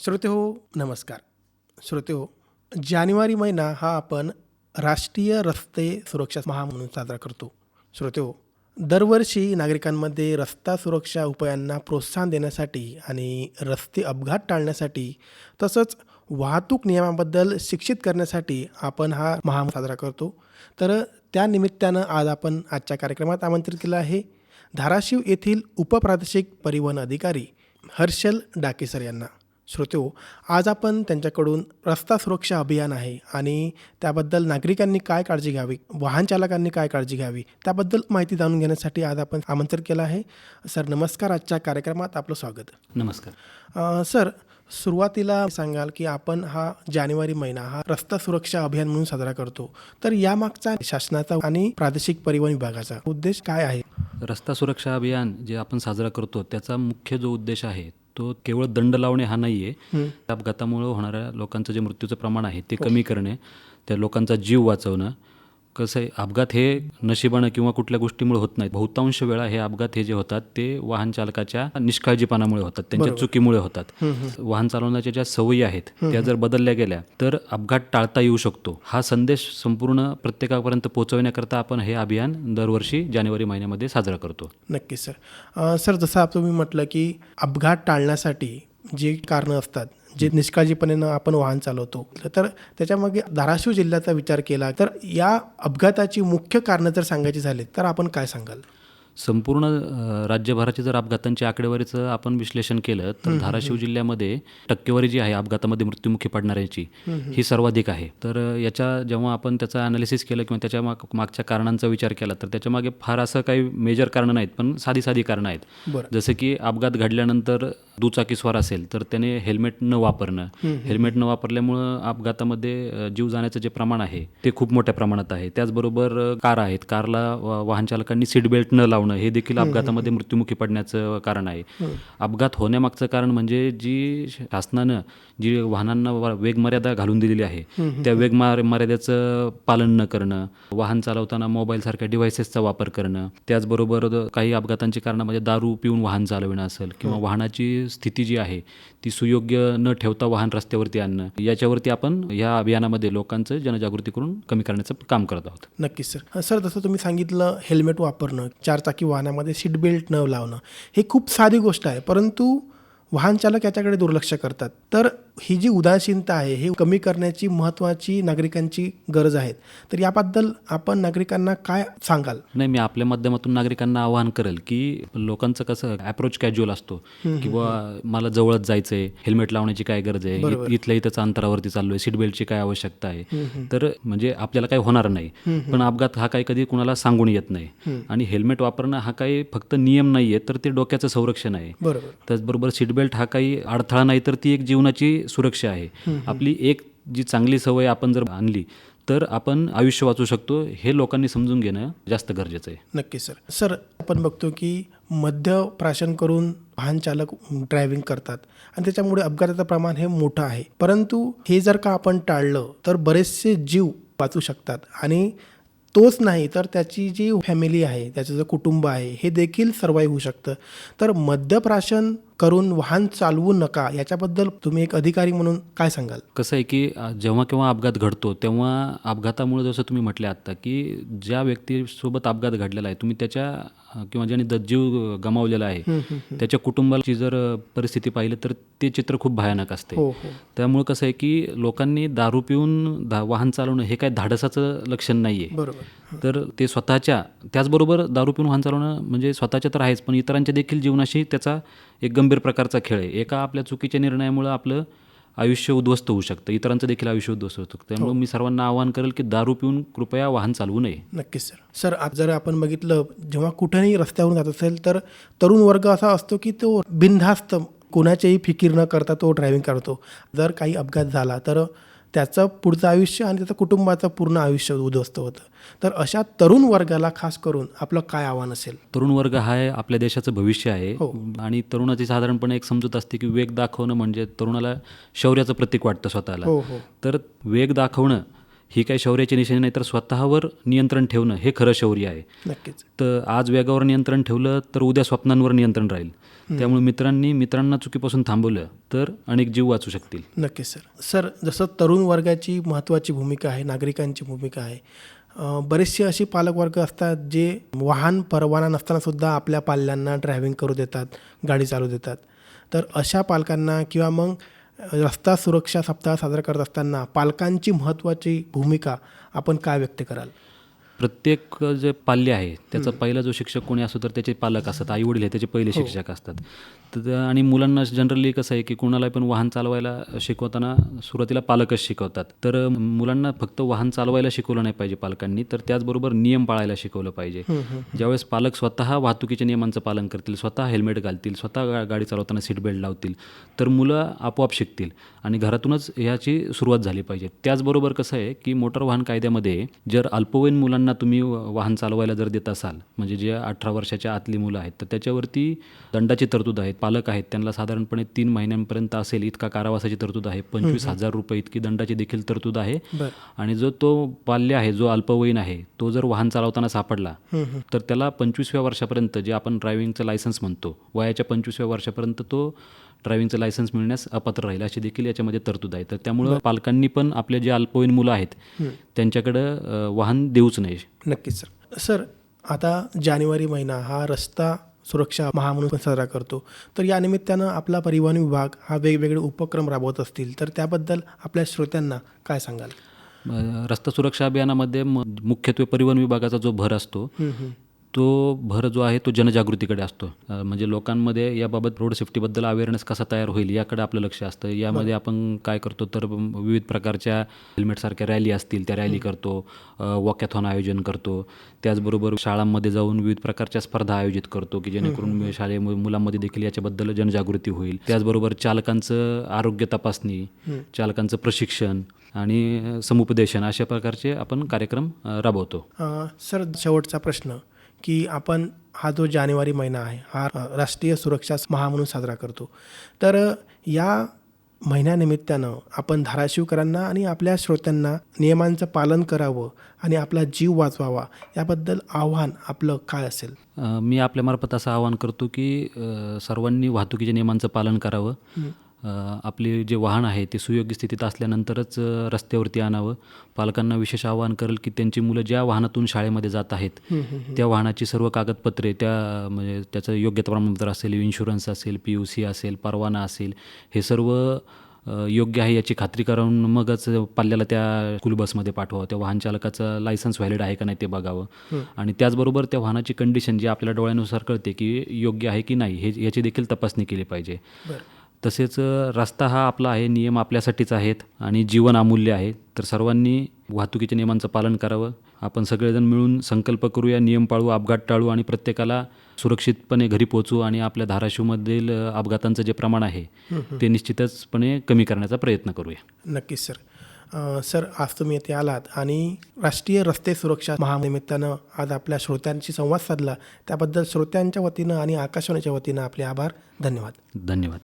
श्रोतेहो नमस्कार. श्रोतेहो, जानेवारी महिना हा आपण राष्ट्रीय रस्ते सुरक्षा माह म्हणून साजरा करतो. श्रोतेहो, दरवर्षी नागरिकांमध्ये रस्ता सुरक्षा उपायांना प्रोत्साहन देण्यासाठी आणि रस्ते अपघात टाळण्यासाठी तसंच वाहतूक नियमाबद्दल शिक्षित करण्यासाठी आपण हा माह साजरा करतो. तर त्या निमित्तानं आज आपण आजच्या कार्यक्रमात आमंत्रित केलं आहे धाराशिव येथील उपप्रादेशिक परिवहन अधिकारी हर्षल डाके सर यांना. श्रोतेहो, आज आपण त्यांच्याकडून रस्ता सुरक्षा अभियान आहे आणि त्याबद्दल नागरिकांनी काय काळजी घ्यावी, वाहन चालकांनी काय काळजी घ्यावी, त्याबद्दल माहिती जाणून घेण्यासाठी आज आपण आमंत्रित केलं आहे. सर नमस्कार, आजच्या कार्यक्रमात आपलं स्वागत. नमस्कार. सर, सुरुवातीला सांगाल की आपण हा जानेवारी महिना हा रस्ता सुरक्षा अभियान म्हणून साजरा करतो, तर यामागचा शासनाचा आणि प्रादेशिक परिवहन विभागाचा उद्देश काय आहे? रस्ता सुरक्षा अभियान जे आपण साजरा करतो त्याचा मुख्य जो उद्देश आहे तो केवळ दंड लावणे हा नाही आहे. अपघातामुळे होणाऱ्या लोकांचं जे मृत्यूचं प्रमाण आहे ते कमी करणे, त्या लोकांचा जीव वाचवणं. कसं आहे, अपघात हे नशिबानं किंवा कुठल्या गोष्टीमुळे होत नाहीत. बहुतांश वेळा हे अपघात हे जे होतात ते वाहन चालकाच्या निष्काळजीपणामुळे होतात, त्यांच्या चुकीमुळे होतात. वाहन चालवण्याच्या ज्या सवयी आहेत त्या जर बदलल्या गेल्या तर अपघात टाळता येऊ शकतो. हा संदेश संपूर्ण प्रत्येकापर्यंत पोहोचवण्याकरता आपण हे अभियान दरवर्षी जानेवारी महिन्यामध्ये साजरा करतो. नक्कीच सर. सर, जसं तुम्ही म्हटलं की अपघात टाळण्यासाठी जे कारणं असतात, जे निष्काळजीपणेनं आपण वाहन चालवतो, तर त्याच्यामागे धाराशिव जिल्ह्याचा विचार केला तर या अपघाताची मुख्य कारणं जर सांगायची झाली तर आपण काय सांगाल? संपूर्ण राज्यभराची जर अपघातांची आकडेवारीचं आपण विश्लेषण केलं तर धाराशिव जिल्ह्यामध्ये टक्केवारी जी आहे अपघातामध्ये मृत्युमुखी पडणाऱ्यांची ही सर्वाधिक आहे. तर जेव्हा आपण त्याचं ॲनालिसिस केलं किंवा त्याच्या मागच्या कारणांचा विचार केला तर त्याच्यामागे फार असं काही मेजर कारणं नाहीत, पण साधी कारणं आहेत. जसं की अपघात घडल्यानंतर दुचाकीस्वार असेल तर त्याने हेल्मेट न वापरणं, हेल्मेट न वापरल्यामुळं अपघातामध्ये जीव जाण्याचं जे प्रमाण आहे ते खूप मोठ्या प्रमाणात आहे. त्याचबरोबर कार आहेत, कारला वाहन चालकांनी सीट बेल्ट न लावणं हे देखील अपघातामध्ये मृत्युमुखी पडण्याचं कारण आहे. अपघात होण्यामागचं कारण म्हणजे जी शासनानं जी वाहनांना वेगमर्यादा घालून दिलेली आहे त्या वेगमर्यादेचं पालन न करणं, वाहन चालवताना मोबाईलसारख्या डिव्हायसेसचा वापर करणं, त्याचबरोबर काही अपघातांची कारणं म्हणजे दारू पिऊन वाहन चालवणं असेल किंवा वाहनाची स्थिती जी आहे ती सुयोग्य न ठेवता वाहन रस्त्यावरती आणणं, याच्यावरती आपण या अभियानामध्ये लोकांचं जनजागृती करून कमी करण्याचं काम करत आहोत. नक्कीच सर. सर, जसं तुम्ही सांगितलं हेल्मेट वापरणं, चारचाकी वाहनामध्ये सीट बेल्ट न लावणं, हे खूप साधी गोष्ट आहे, परंतु वाहन चालक याच्याकडे दुर्लक्ष करतात. तर ही जी उदासीनता आहे हे कमी करण्याची महत्त्वाची नागरिकांची गरज आहे. तर याबद्दल आपण नागरिकांना काय सांगाल? नाही, मी आपल्या माध्यमातून नागरिकांना आवाहन करेल की लोकांचं कसं अप्रोच कॅज्युअल असतो किंवा मला जवळच जायचं आहे, हेल्मेट लावण्याची काय गरज आहे, इथल्या इथंच अंतरावरती चाललो आहे, सीट बेल्टची काय आवश्यकता आहे, तर म्हणजे आपल्याला काही होणार नाही. पण अपघात हा काही कधी कुणाला सांगून येत नाही आणि हेल्मेट वापरणं हा काही फक्त नियम नाही आहे, तर ते डोक्याचं संरक्षण आहे. त्याचबरोबर सीट बेल्ट हा काही अडथळा नाही, तर ती एक जीवनाची सुरक्षा आहे. आपली एक जी चांगली सवय आपण जर आणली तर आपण आयुष्य वाचू शकतो. हे लोकांनी समजून घेणं जास्त गरजेचं आहे. नक्की सर. सर, आपण बघतो की मद्यप्राशन करून वाहन चालक ड्रायव्हिंग करतात आणि त्याच्यामुळे अपघाताचं प्रमाण हे मोठं आहे. परंतु हे जर का आपण टाळलं तर बरेचसे जीव वाचू शकतात आणि तोच नाही तर त्याची जी फॅमिली आहे, त्याचं जे कुटुंब आहे हे देखील सर्वाईव्ह होऊ शकतं. तर मद्यप्राशन करून वाहन चालवू नका याच्याबद्दल तुम्ही एक अधिकारी म्हणून काय सांगाल? कसं आहे की जेव्हा केव्हा अपघात घडतो तेव्हा अपघातामुळे जसं तुम्ही म्हटले आत्ता की ज्या व्यक्तीसोबत अपघात घडलेला आहे, तुम्ही त्याच्या किंवा ज्याने जीव गमावलेला आहे त्याच्या कुटुंबाची जर परिस्थिती पाहिली तर ते चित्र खूप भयानक असते. त्यामुळे कसं आहे की लोकांनी दारू पिऊन वाहन चालवणं हे काय धाडसाचं लक्षण नाही आहे. तर ते स्वतःच्या, त्याचबरोबर दारू पिऊन वाहन चालवणं म्हणजे स्वतःच्या तर आहेच, पण इतरांच्या देखील जीवनाशी त्याचा एक गंभीर प्रकारचा खेळ आहे. एका आपल्या चुकीच्या निर्णयामुळे आपलं आयुष्य उद्ध्वस्त होऊ शकतं, इतरांचं देखील आयुष्य उद्ध्वस्त होऊ शकतं. त्यामुळे मी सर्वांना आवाहन करेल की दारू पिऊन कृपया वाहन चालवू नये. नक्कीच सर. सर, जर आपण बघितलं जेव्हा कुठेही रस्त्यावरून जात असेल तर तरुण वर्ग असा असतो की तो बिनधास्त कोणाच्याही फिकीर न करता तो ड्रायव्हिंग करतो. जर काही अपघात झाला तर त्याचं पुढचं आयुष्य आणि त्याचं कुटुंबाचं पूर्ण आयुष्य उद्ध्वस्त होतं. तर अशा तरुण वर्गाला खास करून आपलं काय आव्हान असेल? तरुण वर्ग हा आपल्या देशाचं भविष्य आहे आणि तरुणाची साधारणपणे एक समजूत असते की वेग दाखवणं म्हणजे तरुणाला शौर्याचं प्रतीक वाटतं स्वतःला. तर वेग दाखवणं ही काही शौर्याची निशाणी नाही, तर स्वतःवर नियंत्रण ठेवणं हे खरं शौर्य आहे. नक्कीच. तर आज वेगावर नियंत्रण ठेवलं तर उद्या स्वप्नांवर नियंत्रण राहील. त्यामुळे मित्रांना चुकीपासून थांबवलं तर अनेक जीव वाचू शकतील. नक्कीच सर. सर, जसं तरुण वर्गाची महत्त्वाची भूमिका आहे, नागरिकांची भूमिका आहे. बरेचसे असे पालकवर्ग असतात जे वाहन परवाना नसतानासुद्धा आपल्या पाल्यांना ड्रायव्हिंग करू देतात, गाडी चालू देतात. तर अशा पालकांना किंवा मग रस्ता सुरक्षा सप्ताह साजरा करत असताना पालकांची महत्त्वाची भूमिका आपण काय व्यक्त कराल? प्रत्येक जे पाल्य आहे त्याचा पहिला जो शिक्षक कोणी असतो तर त्याचे पालक असतात, आई वडील हे त्याचे पहिले शिक्षक असतात. तर आणि मुलांना जनरली कसं आहे की कोणाला पण वाहन चालवायला शिकवताना सुरुवातीला पालकच शिकवतात. तर मुलांना फक्त वाहन चालवायला शिकवलं नाही पाहिजे पालकांनी, तर त्याचबरोबर नियम पाळायला शिकवलं पाहिजे. ज्यावेळेस पालक स्वतः वाहतुकीच्या नियमांचं पालन करतील, स्वतः हेल्मेट घालतील, स्वतः गाडी चालवताना सीट बेल्ट लावतील, तर मुलं आपोआप शिकतील आणि घरातूनच ह्याची सुरुवात झाली पाहिजे. त्याचबरोबर कसं आहे की मोटार वाहन कायद्यामध्ये जर अल्पवयीन मुलांना तुम्ही वाहन चालवायला जर देत असाल, म्हणजे जे 18 वर्षाच्या आतली मुलं आहेत, तर त्याच्यावरती दंडाची तरतूद आहे. पालक आहेत त्यांना साधारणपणे 3 महिन्यांपर्यंत असेल इतका कारावासाची तरतूद आहे. 25,000 रुपये इतकी दंडाची देखील तरतूद आहे. आणि जो तो बाल्य आहे, जो अल्पवयीन आहे, तो जर वाहन चालवताना सापडला तर त्याला 25व्या वर्षापर्यंत, जे आपण ड्रायव्हिंगचं लायसन्स म्हणतो, वयाच्या 25व्या वर्षापर्यंत तो ड्रायव्हिंगचं लायसन्स मिळण्यास अपात्र राहील, अशी देखील याच्यामध्ये तरतूद आहे. तर त्यामुळं पालकांनी पण आपले जे अल्पवयीन मुलं आहेत त्यांच्याकडं वाहन देऊच नये. नक्कीच सर. सर, आता जानेवारी महिना हा रस्ता सुरक्षा माह म्हणून पण साजरा करतो. तर या निमित्तानं आपला परिवहन विभाग हा वेगवेगळे उपक्रम राबवत असतील, तर त्याबद्दल आपल्या श्रोत्यांना काय सांगाल? रस्ता सुरक्षा अभियानामध्ये मुख्यत्वे परिवहन विभागाचा जो भर असतो तो भर जो आहे तो जनजागृतीकडे असतो. म्हणजे लोकांमध्ये याबाबत रोड सेफ्टीबद्दल अवेअरनेस कसा तयार होईल याकडे आपलं लक्ष असतं. यामध्ये आपण काय करतो तर विविध प्रकारच्या हेल्मेटसारख्या रॅली असतील त्या रॅली करतो, वॉकॅथॉन आयोजन करतो. त्याचबरोबर शाळांमध्ये जाऊन विविध प्रकारच्या स्पर्धा आयोजित करतो की जेणेकरून शालेय मुलांमध्ये देखील याच्याबद्दल जनजागृती होईल. त्याचबरोबर चालकांचं आरोग्य तपासणी, चालकांचं प्रशिक्षण आणि समुपदेशन अशा प्रकारचे आपण कार्यक्रम राबवतो. सर, शेवटचा प्रश्न की आपण हा जो जानेवारी महिना आहे हा राष्ट्रीय सुरक्षा माह म्हणून साजरा करतो, तर या महिन्यानिमित्तानं आपण धाराशिवकरांना आणि आपल्या श्रोत्यांना नियमांचं पालन करावं आणि आपला जीव वाचवावा याबद्दल आव्हान आपलं काय असेल? मी आपल्यामार्फत असं आवाहन करतो की सर्वांनी वाहतुकीच्या नियमांचं पालन करावं. आपले जे वाहन आहे ते सुयोग्य स्थितीत असल्यानंतरच रस्त्यावरती आणावं. पालकांना विशेष आवाहन करेल की त्यांची मुलं ज्या वाहनातून शाळेमध्ये जात आहेत त्या वाहनाची सर्व कागदपत्रे, म्हणजे त्याचं योग्यता प्रमाणपत्र असेल, इन्शुरन्स असेल, PUC असेल, परवाना असेल, हे सर्व योग्य आहे याची खात्री करून मगच पाल्याला त्या स्कूल बसमध्ये पाठवावं. त्या वाहन चालकाचं लायसन्स व्हॅलिड आहे का नाही ते बघावं. आणि त्याचबरोबर त्या वाहनाची कंडिशन जी आपल्या डोळ्यानुसार कळते की योग्य आहे की नाही हे याची देखील तपासणी केली पाहिजे. तसेच रस्ता हा आपला आहे, नियम आपल्यासाठीच आहेत आणि जीवन अमूल्य आहे. तर सर्वांनी वाहतुकीच्या नियमांचं पालन करावं. आपण सगळेजण मिळून संकल्प करूया, नियम पाळू, अपघात टाळू आणि प्रत्येकाला सुरक्षितपणे घरी पोहोचू आणि आपल्या धाराशिवमधील अपघातांचं जे प्रमाण आहे ते निश्चितचपणे कमी करण्याचा प्रयत्न करूया. नक्कीच सर. सर, आज तुम्ही येथे आलात आणि राष्ट्रीय रस्ते सुरक्षा महानिमित्तानं आज आपल्या श्रोत्यांशी संवाद साधला, त्याबद्दल श्रोत्यांच्या वतीनं आणि आकाशवाणीच्या वतीनं आपले आभार. धन्यवाद. धन्यवाद.